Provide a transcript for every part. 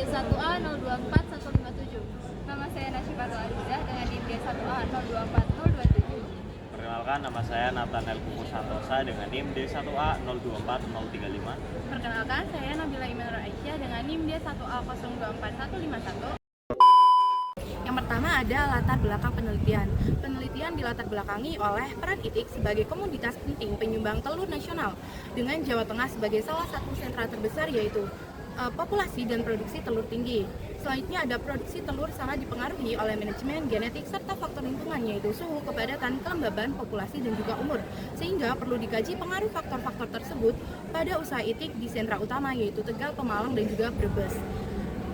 D1A 024157. Nama saya Nasyifatul Alizah dengan NIM D1A 024027. Perkenalkan, nama saya Nathanael Kuku Santosa dengan NIM D1A 024035. Perkenalkan, saya Nabila Iman Aisyah dengan NIM D1A 024151. Yang pertama ada latar belakang penelitian. Penelitian dilatar belakangi oleh peran ITIK sebagai komoditas penting penyumbang telur nasional dengan Jawa Tengah sebagai salah satu sentra terbesar yaitu populasi dan produksi telur tinggi. Selanjutnya ada produksi telur sangat dipengaruhi oleh manajemen genetik serta faktor lingkungan yaitu suhu, kepadatan, kelembaban, populasi, dan juga umur. Sehingga perlu dikaji pengaruh faktor-faktor tersebut pada usaha ITIK di sentra utama yaitu Tegal, Pemalang, dan juga Brebes.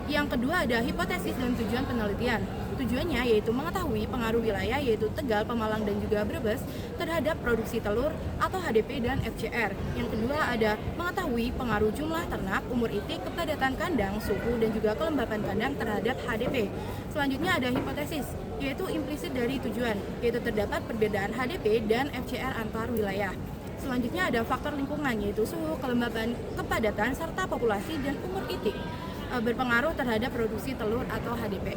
Yang kedua ada hipotesis dan tujuan penelitian. Tujuannya yaitu mengetahui pengaruh wilayah yaitu Tegal, Pemalang, dan juga Brebes terhadap produksi telur atau HDP dan FCR. Yang kedua ada mengetahui pengaruh jumlah ternak, umur ITIK, kepadatan kandang, suhu, dan juga kelembapan kandang terhadap HDP. Selanjutnya ada hipotesis yaitu implisit dari tujuan yaitu terdapat perbedaan HDP dan FCR antar wilayah. Selanjutnya ada faktor lingkungan yaitu suhu, kelembapan, kepadatan, serta populasi dan umur ITIK berpengaruh terhadap produksi telur atau HDP.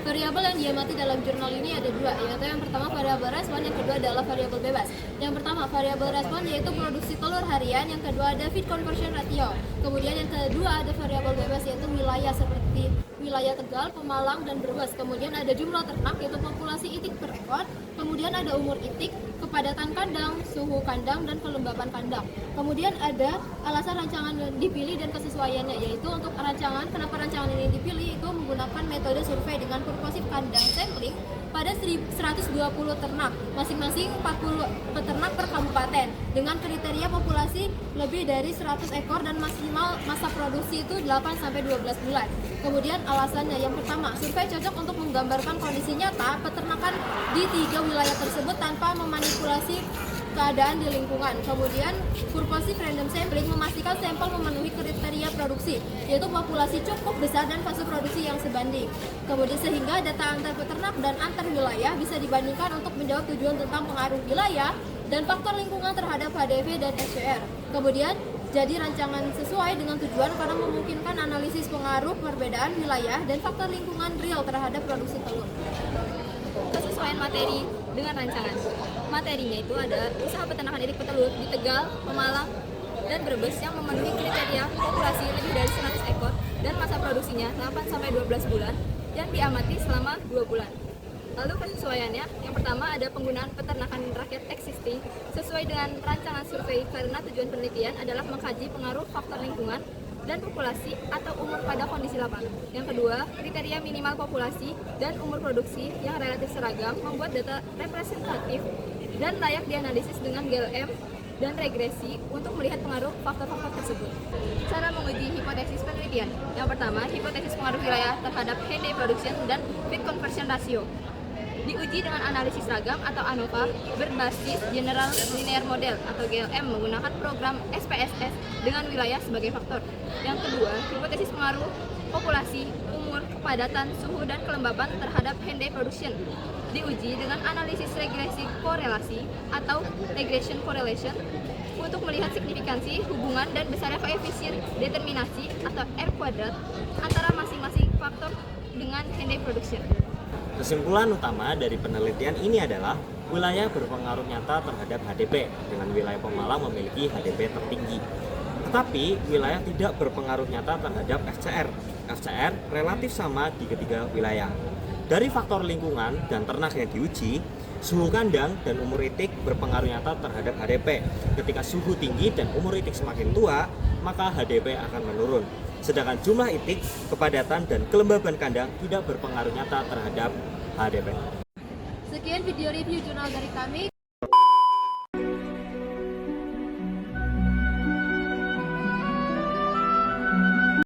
Variabel yang diamati dalam jurnal ini ada dua, yaitu yang pertama variabel respon, yang kedua adalah variabel bebas. Yang pertama variabel respon yaitu produksi telur harian, yang kedua ada feed conversion ratio. Kemudian yang kedua ada variabel bebas yaitu wilayah seperti wilayah Tegal, Pemalang, dan Brebes. Kemudian ada jumlah ternak yaitu populasi ITIK per ekor. Kemudian ada umur ITIK, kepadatan kandang, suhu kandang, dan kelembapan kandang. Kemudian ada alasan rancangan dipilih dan kesesuaiannya, yaitu untuk rancangan, kenapa rancangan ini dipilih itu menggunakan metode survei dengan purposif kandang sampling pada 120 ternak, masing-masing 40 peternak per kabupaten, dengan kriteria populasi lebih dari 100 ekor dan maksimal masa produksi itu 8-12 bulan. Kemudian alasannya yang pertama, survei cocok untuk menggambarkan kondisi nyata peternakan di 3 wilayah tersebut tanpa memanipulasi keadaan di lingkungan. Kemudian purposive random sampling memastikan sampel memenuhi kriteria produksi, yaitu populasi cukup besar dan fase produksi yang sebanding. Kemudian sehingga data antar peternak dan antar wilayah bisa dibandingkan untuk menjawab tujuan tentang pengaruh wilayah dan faktor lingkungan terhadap HDP dan SCR. Kemudian jadi rancangan sesuai dengan tujuan karena memungkinkan analisis pengaruh perbedaan wilayah dan faktor lingkungan real terhadap produksi telur. Kesesuaian materi dengan rancangan. Materinya itu ada usaha peternakan itik petelur di Tegal, Pemalang, dan Brebes yang memenuhi kriteria populasi lebih dari 100 ekor dan masa produksinya 8-12 bulan yang diamati selama 2 bulan. Lalu kesesuaiannya, yang pertama ada penggunaan peternakan rakyat existing sesuai dengan rancangan survei karena tujuan penelitian adalah mengkaji pengaruh faktor lingkungan dan populasi atau umur pada kondisi lapangan. Yang kedua, kriteria minimal populasi dan umur produksi yang relatif seragam membuat data representatif dan layak dianalisis dengan GLM dan regresi untuk melihat pengaruh faktor-faktor tersebut. Cara menguji hipotesis penelitian. Yang pertama, hipotesis pengaruh wilayah terhadap henday production dan feed conversion ratio. Diuji dengan analisis ragam atau ANOVA berbasis General Linear Model atau GLM menggunakan program SPSS dengan wilayah sebagai faktor. Yang kedua, hipotesis pengaruh populasi, umur, kepadatan, suhu, dan kelembapan terhadap henday production. Diuji dengan analisis regresi korelasi atau regression correlation untuk melihat signifikansi, hubungan, dan besarnya koefisien determinasi atau R kuadrat antara masing-masing faktor dengan henday production. Kesimpulan utama dari penelitian ini adalah wilayah berpengaruh nyata terhadap HDP, dengan wilayah Pemalang memiliki HDP tertinggi. Tetapi wilayah tidak berpengaruh nyata terhadap FCR. FCR relatif sama di ketiga wilayah. Dari faktor lingkungan dan ternak yang diuji, suhu kandang dan umur itik berpengaruh nyata terhadap HDP. Ketika suhu tinggi dan umur itik semakin tua, maka HDP akan menurun. Sedangkan jumlah itik, kepadatan, dan kelembaban kandang tidak berpengaruh nyata terhadap HDP. Sekian video review jurnal dari kami.